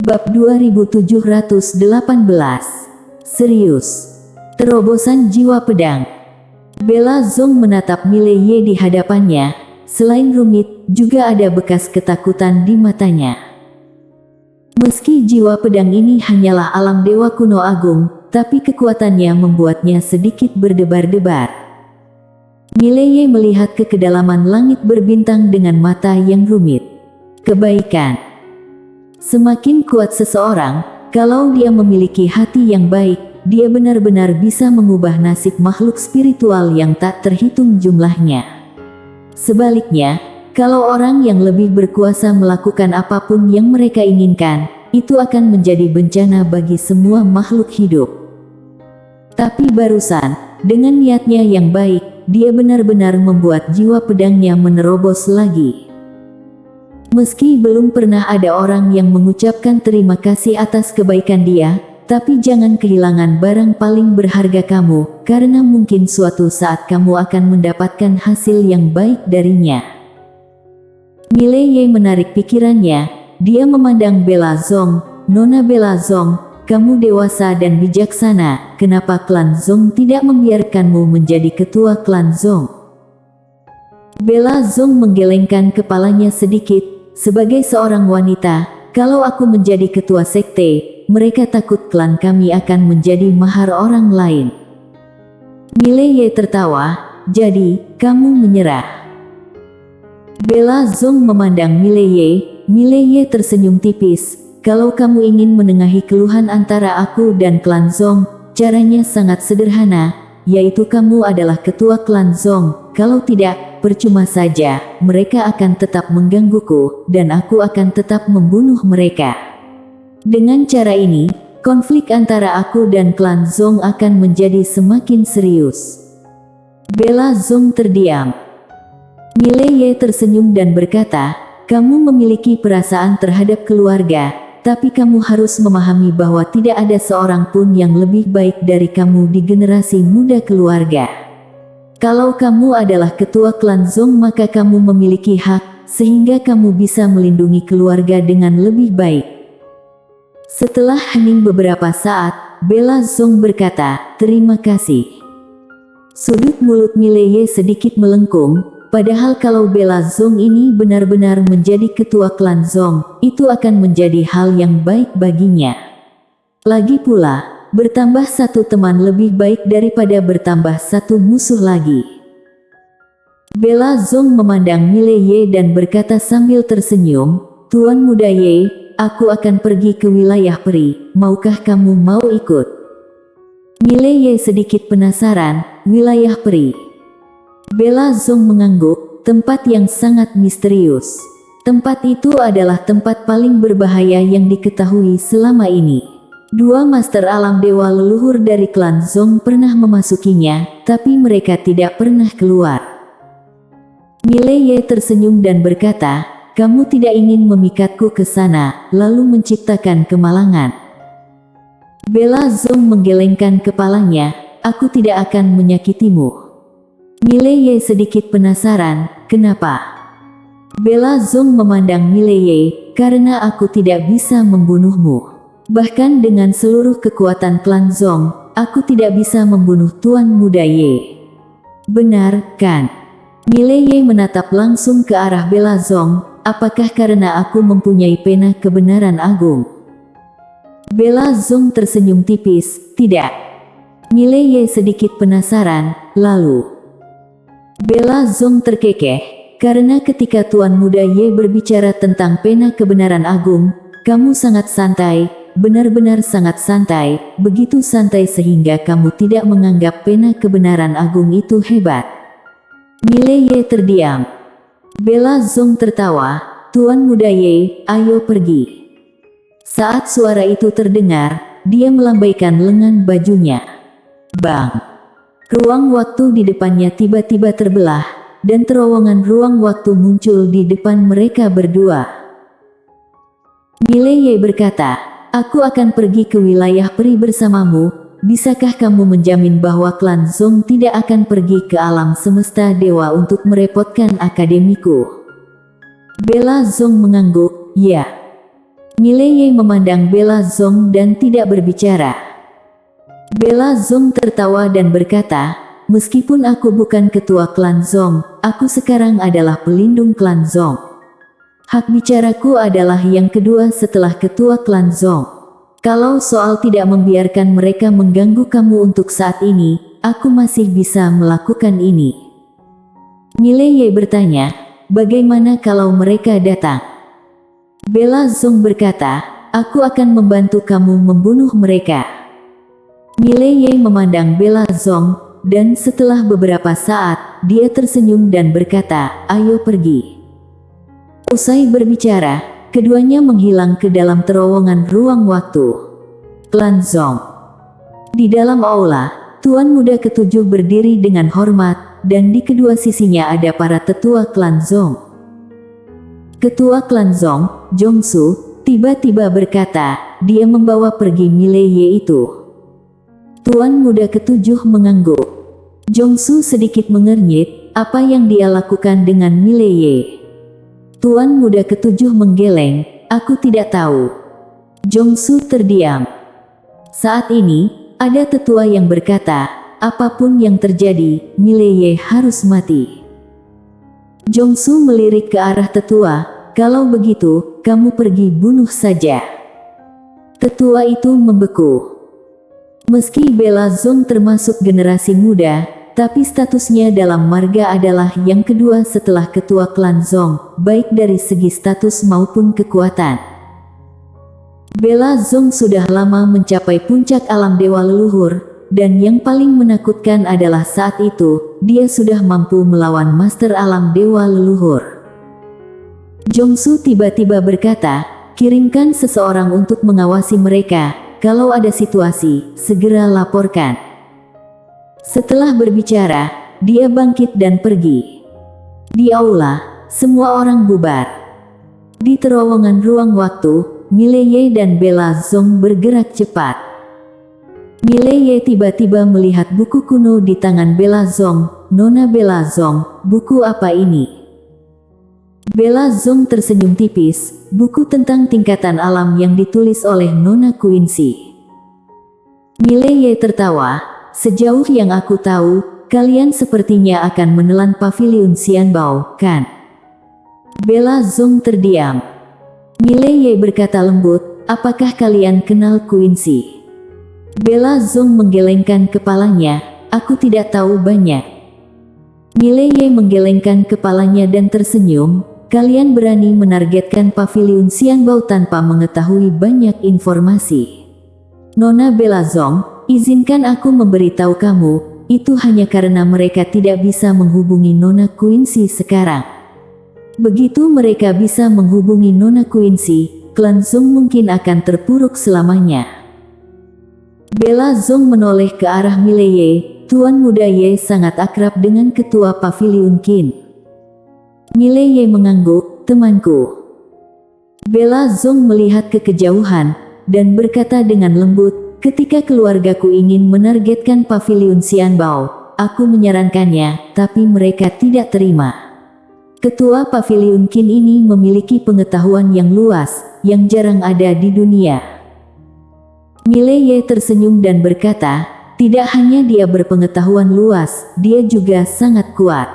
Bab 2718. Serius. Terobosan jiwa pedang. Bella Zong menatap Mile Ye di hadapannya. Selain rumit, juga ada bekas ketakutan di matanya. Meski jiwa pedang ini hanyalah alam dewa kuno agung, tapi kekuatannya membuatnya sedikit berdebar-debar. Mile Ye melihat ke kedalaman langit berbintang dengan mata yang rumit. Kebaikan. Semakin kuat seseorang, kalau dia memiliki hati yang baik, dia benar-benar bisa mengubah nasib makhluk spiritual yang tak terhitung jumlahnya. Sebaliknya, kalau orang yang lebih berkuasa melakukan apapun yang mereka inginkan, itu akan menjadi bencana bagi semua makhluk hidup. Tapi barusan, dengan niatnya yang baik, dia benar-benar membuat jiwa pedangnya menerobos lagi. Meski belum pernah ada orang yang mengucapkan terima kasih atas kebaikan dia, tapi jangan kehilangan barang paling berharga kamu, karena mungkin suatu saat kamu akan mendapatkan hasil yang baik darinya. Mile Ye menarik pikirannya, dia memandang Bella Zong. Nona Bella Zong, kamu dewasa dan bijaksana, kenapa klan Zong tidak membiarkanmu menjadi ketua klan Zong? Bella Zong menggelengkan kepalanya sedikit. Sebagai seorang wanita, kalau aku menjadi ketua sekte, mereka takut klan kami akan menjadi mahar orang lain. Mile Ye tertawa, jadi, kamu menyerah. Bella Zong memandang Mile Ye. Mile Ye tersenyum tipis. Kalau kamu ingin menengahi keluhan antara aku dan klan Zong, caranya sangat sederhana, yaitu kamu adalah ketua klan Zong. Kalau tidak, percuma saja, mereka akan tetap menggangguku, dan aku akan tetap membunuh mereka. Dengan cara ini, konflik antara aku dan klan Zong akan menjadi semakin serius. Bella Zong terdiam. Mile Ye tersenyum dan berkata, kamu memiliki perasaan terhadap keluarga, tapi kamu harus memahami bahwa tidak ada seorang pun yang lebih baik dari kamu di generasi muda keluarga. Kalau kamu adalah ketua klan Zong, maka kamu memiliki hak, sehingga kamu bisa melindungi keluarga dengan lebih baik. Setelah hening beberapa saat, Bella Zong berkata, terima kasih. Sudut mulut Mile Ye sedikit melengkung, padahal kalau Bella Zong ini benar-benar menjadi ketua klan Zong, itu akan menjadi hal yang baik baginya. Lagi pula, bertambah satu teman lebih baik daripada bertambah satu musuh lagi. Bella Zong memandang Mile Ye dan berkata sambil tersenyum, Tuan Muda Ye, aku akan pergi ke wilayah peri, maukah kamu mau ikut? Mile Ye sedikit penasaran, wilayah peri. Bella Zong mengangguk, tempat yang sangat misterius. Tempat itu adalah tempat paling berbahaya yang diketahui selama ini. Dua master alam dewa leluhur dari klan Zong pernah memasukinya, tapi mereka tidak pernah keluar. Mile Ye tersenyum dan berkata, kamu tidak ingin memikatku ke sana, lalu menciptakan kemalangan. Bella Zong menggelengkan kepalanya, aku tidak akan menyakitimu. Mile Ye sedikit penasaran, kenapa? Bella Zong memandang Mile Ye, karena aku tidak bisa membunuhmu. Bahkan dengan seluruh kekuatan klan Zong, aku tidak bisa membunuh Tuan Muda Ye. Benar, kan? Mile Ye menatap langsung ke arah Bella Zong, apakah karena aku mempunyai pena kebenaran agung? Bella Zong tersenyum tipis, tidak. Mile Ye sedikit penasaran, lalu. Bella Zong terkekeh, karena ketika Tuan Muda Ye berbicara tentang pena kebenaran agung, kamu sangat santai, benar-benar sangat santai, begitu santai sehingga kamu tidak menganggap pena kebenaran agung itu hebat. Mile Ye terdiam. Bella Zong tertawa, Tuan Muda Ye, ayo pergi. Saat suara itu terdengar, dia melambaikan lengan bajunya. Bang! Ruang waktu di depannya tiba-tiba terbelah, dan terowongan ruang waktu muncul di depan mereka berdua. Mile Ye berkata, aku akan pergi ke wilayah peri bersamamu, bisakah kamu menjamin bahwa klan Zong tidak akan pergi ke alam semesta dewa untuk merepotkan akademiku? Bella Zong mengangguk, ya. Mileye memandang Bella Zong dan tidak berbicara. Bella Zong tertawa dan berkata, "Meskipun aku bukan ketua klan Zong, aku sekarang adalah pelindung klan Zong. Hak bicaraku adalah yang kedua setelah ketua klan Zong. Kalau soal tidak membiarkan mereka mengganggu kamu untuk saat ini, aku masih bisa melakukan ini." Mileye bertanya, "Bagaimana kalau mereka datang?" Bella Zong berkata, "Aku akan membantu kamu membunuh mereka." Mileye memandang Bella Zong, dan setelah beberapa saat, dia tersenyum dan berkata, "Ayo pergi." Usai berbicara, keduanya menghilang ke dalam terowongan ruang waktu. Klan Zong. Di dalam aula, Tuan Muda ketujuh berdiri dengan hormat, dan di kedua sisinya ada para tetua klan Zong. Ketua klan Zong, Jongsu, tiba-tiba berkata, dia membawa pergi Mileye itu. Tuan Muda ketujuh mengangguk. Jongsu sedikit mengernyit, apa yang dia lakukan dengan Mileye? Tuan Muda ketujuh menggeleng, "Aku tidak tahu." Jongsu terdiam. Saat ini, ada tetua yang berkata, "Apapun yang terjadi, Mileye harus mati." Jongsu melirik ke arah tetua, "Kalau begitu, kamu pergi bunuh saja." Tetua itu membeku. Meski Bella Zong termasuk generasi muda, tapi statusnya dalam marga adalah yang kedua setelah ketua klan Zong, baik dari segi status maupun kekuatan. Bella Zong sudah lama mencapai puncak alam dewa leluhur, dan yang paling menakutkan adalah saat itu, dia sudah mampu melawan master alam dewa leluhur. Jongsu tiba-tiba berkata, "Kirimkan seseorang untuk mengawasi mereka, kalau ada situasi, segera laporkan." Setelah berbicara, dia bangkit dan pergi. Di aula, semua orang bubar. Di terowongan ruang waktu, Mileye dan Bella Zong bergerak cepat. Mileye tiba-tiba melihat buku kuno di tangan Bella Zong. "Nona Bella Zong, buku apa ini?" Bella Zong tersenyum tipis, "Buku tentang tingkatan alam yang ditulis oleh Nona Quincy." Mileye tertawa, "Sejauh yang aku tahu, kalian sepertinya akan menelan pavilion Xianbao, kan?" Bella Zong terdiam. Mileye berkata lembut, "Apakah kalian kenal Quincy?" Bella Zong menggelengkan kepalanya, "Aku tidak tahu banyak." Mileye menggelengkan kepalanya dan tersenyum, "Kalian berani menargetkan pavilion Xianbao tanpa mengetahui banyak informasi. Nona Bella Zong, izinkan aku memberitahu kamu, itu hanya karena mereka tidak bisa menghubungi Nona Quincy sekarang. Begitu mereka bisa menghubungi Nona Quincy, klan Zong mungkin akan terpuruk selamanya." Bella Zong menoleh ke arah Mileye, "Tuan Muda Ye sangat akrab dengan ketua pavilion Qin." Mileye mengangguk, "Temanku." Bella Zong melihat ke kejauhan, dan berkata dengan lembut, "Ketika keluargaku ingin menargetkan pavilion Xianbao, aku menyarankannya, tapi mereka tidak terima. Ketua pavilion Qin ini memiliki pengetahuan yang luas, yang jarang ada di dunia." Mileye tersenyum dan berkata, "Tidak hanya dia berpengetahuan luas, dia juga sangat kuat.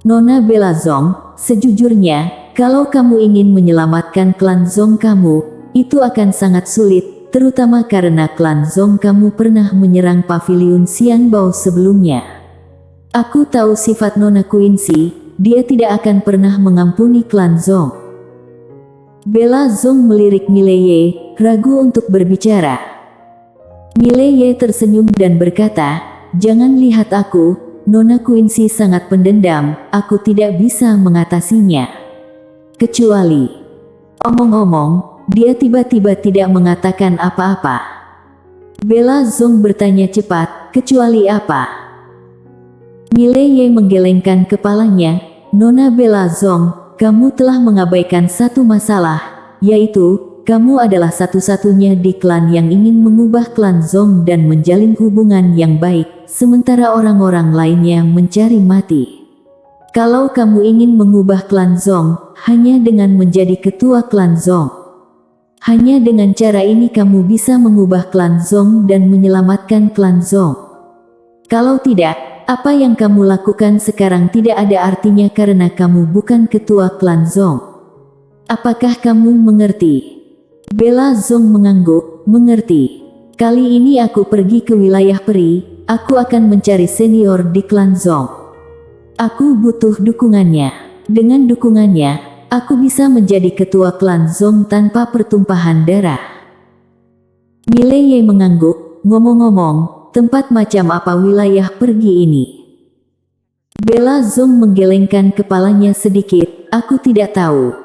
Nona Bella Zong, sejujurnya, kalau kamu ingin menyelamatkan klan Zong kamu, itu akan sangat sulit, terutama karena klan Zong kamu pernah menyerang pavilion Xianbao sebelumnya. Aku tahu sifat Nona Quincy, dia tidak akan pernah mengampuni klan Zong." Bella Zong melirik Mileye, ragu untuk berbicara. Mileye tersenyum dan berkata, "Jangan lihat aku, Nona Quincy sangat pendendam, aku tidak bisa mengatasinya. Kecuali..." Omong-omong, dia tiba-tiba tidak mengatakan apa-apa. Bella Zong bertanya cepat, "Kecuali apa?" Mileye menggelengkan kepalanya, "Nona Bella Zong, kamu telah mengabaikan satu masalah, yaitu, kamu adalah satu-satunya di klan yang ingin mengubah klan Zong dan menjalin hubungan yang baik, sementara orang-orang lainnya mencari mati. Kalau kamu ingin mengubah klan Zong, hanya dengan menjadi ketua klan Zong, Hanya dengan cara ini kamu bisa mengubah klan Zong dan menyelamatkan klan Zong. Kalau tidak, apa yang kamu lakukan sekarang tidak ada artinya karena kamu bukan ketua klan Zong. Apakah kamu mengerti? Bella Zong mengangguk, mengerti. Kali ini aku pergi ke wilayah peri, aku akan mencari senior di klan Zong. Aku butuh dukungannya. Dengan dukungannya, aku bisa menjadi ketua klan Zong tanpa pertumpahan darah. Mileye mengangguk, ngomong-ngomong, tempat macam apa wilayah pergi ini? Bella Zong menggelengkan kepalanya sedikit, aku tidak tahu.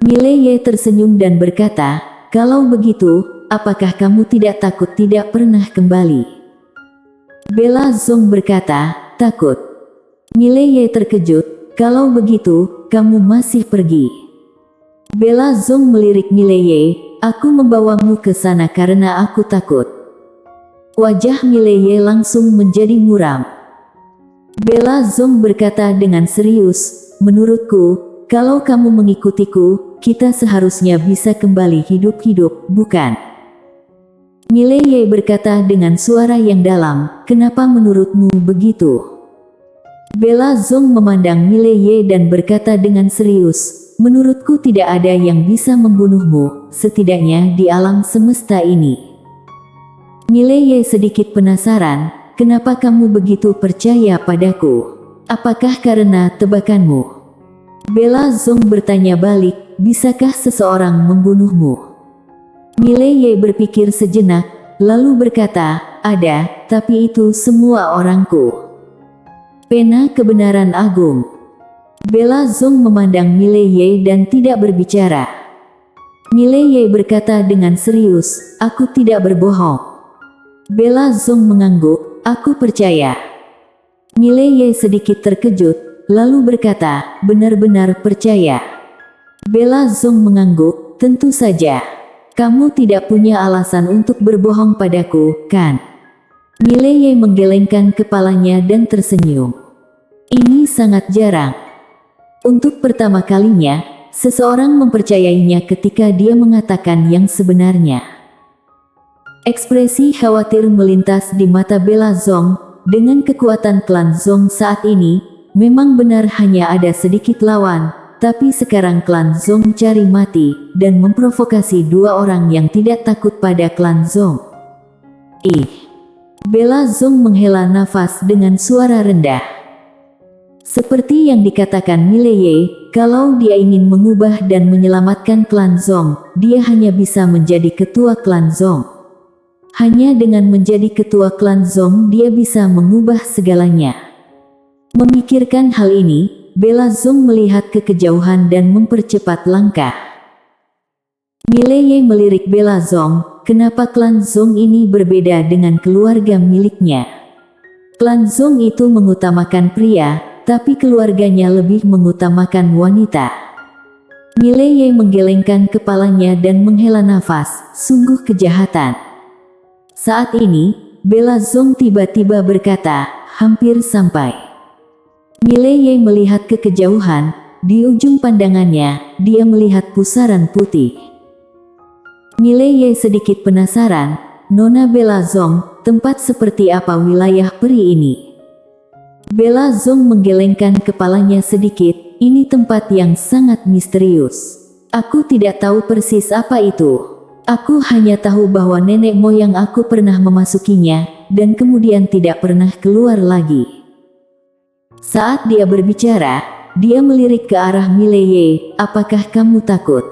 Mileye tersenyum dan berkata, kalau begitu, apakah kamu tidak takut tidak pernah kembali? Bella Zong berkata, takut. Mileye terkejut, kalau begitu, kamu masih pergi. Bella Zong melirik Mileye, aku membawamu ke sana karena aku takut. Wajah Mileye langsung menjadi muram. Bella Zong berkata dengan serius, menurutku, kalau kamu mengikutiku, kita seharusnya bisa kembali hidup-hidup, bukan? Mileye berkata dengan suara yang dalam, kenapa menurutmu begitu? Bella Zong memandang Mileye dan berkata dengan serius, menurutku tidak ada yang bisa membunuhmu, setidaknya di alam semesta ini. Mileye sedikit penasaran, kenapa kamu begitu percaya padaku? Apakah karena tebakanmu? Bella Zong bertanya balik, bisakah seseorang membunuhmu? Mileye berpikir sejenak, lalu berkata, ada, tapi itu semua orangku. Pena kebenaran agung. Bella Zong memandang Mileye dan tidak berbicara. Mileye berkata dengan serius, aku tidak berbohong. Bella Zong mengangguk, aku percaya. Mileye sedikit terkejut, lalu berkata, benar-benar percaya. Bella Zong mengangguk, tentu saja. Kamu tidak punya alasan untuk berbohong padaku, kan? Mileye menggelengkan kepalanya dan tersenyum. Ini sangat jarang. Untuk pertama kalinya, seseorang mempercayainya ketika dia mengatakan yang sebenarnya. Ekspresi khawatir melintas di mata Bella Zong, dengan kekuatan klan Zong saat ini, memang benar hanya ada sedikit lawan. Tapi sekarang klan Zong cari mati, dan memprovokasi dua orang yang tidak takut pada klan Zong. Bella Zong menghela nafas dengan suara rendah. Seperti yang dikatakan Mileye, kalau dia ingin mengubah dan menyelamatkan klan Zong, dia hanya bisa menjadi ketua klan Zong. Hanya dengan menjadi ketua klan Zong dia bisa mengubah segalanya. Memikirkan hal ini, Bella Zong melihat ke kejauhan dan mempercepat langkah. Mileye melirik Bella Zong, kenapa klan Zong ini berbeda dengan keluarga miliknya? Klan Zong itu mengutamakan pria, tapi keluarganya lebih mengutamakan wanita. Mileye menggelengkan kepalanya dan menghela nafas, sungguh kejahatan. Saat ini, Bella Zong tiba-tiba berkata, hampir sampai. Mileye melihat ke kejauhan, di ujung pandangannya, dia melihat pusaran putih. Mileye sedikit penasaran, Nona Bella Zong, tempat seperti apa wilayah peri ini? Bella Zong menggelengkan kepalanya sedikit, ini tempat yang sangat misterius. Aku tidak tahu persis apa itu. Aku hanya tahu bahwa nenek moyang aku pernah memasukinya, dan kemudian tidak pernah keluar lagi. Saat dia berbicara, dia melirik ke arah Mileye, apakah kamu takut?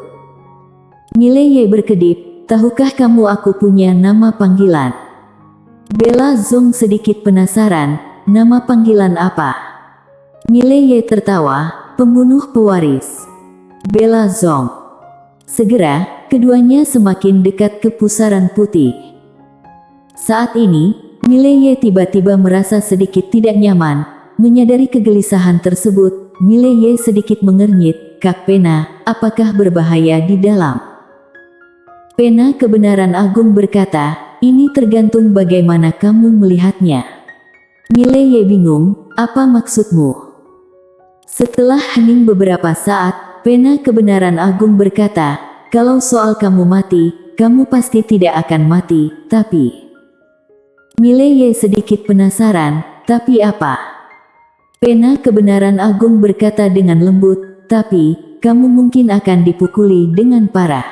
Mileye berkedip, tahukah kamu aku punya nama panggilan? Bella Zong sedikit penasaran, nama panggilan apa? Mileye tertawa, pembunuh pewaris. Bella Zong. Segera, keduanya semakin dekat ke pusaran putih. Saat ini, Mileye tiba-tiba merasa sedikit tidak nyaman. Menyadari kegelisahan tersebut, Mileye sedikit mengernyit, Kak Pena, apakah berbahaya di dalam? Pena kebenaran agung berkata, ini tergantung bagaimana kamu melihatnya. Mileye bingung, apa maksudmu? Setelah hening beberapa saat, Pena kebenaran agung berkata, kalau soal kamu mati, kamu pasti tidak akan mati, tapi... Mileye sedikit penasaran, tapi apa? Pena kebenaran agung berkata dengan lembut, tapi, kamu mungkin akan dipukuli dengan parah.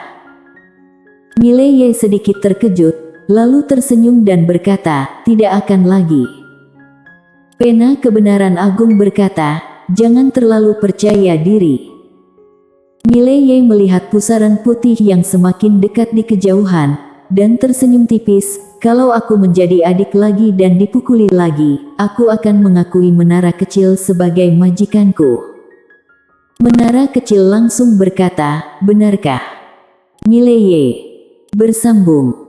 Mileye sedikit terkejut, lalu tersenyum dan berkata, tidak akan lagi. Pena kebenaran agung berkata, jangan terlalu percaya diri. Mileye melihat pusaran putih yang semakin dekat di kejauhan, dan tersenyum tipis, kalau aku menjadi adik lagi dan dipukuli lagi, aku akan mengakui menara kecil sebagai majikanku. Menara kecil langsung berkata, benarkah? Mileye bersambung.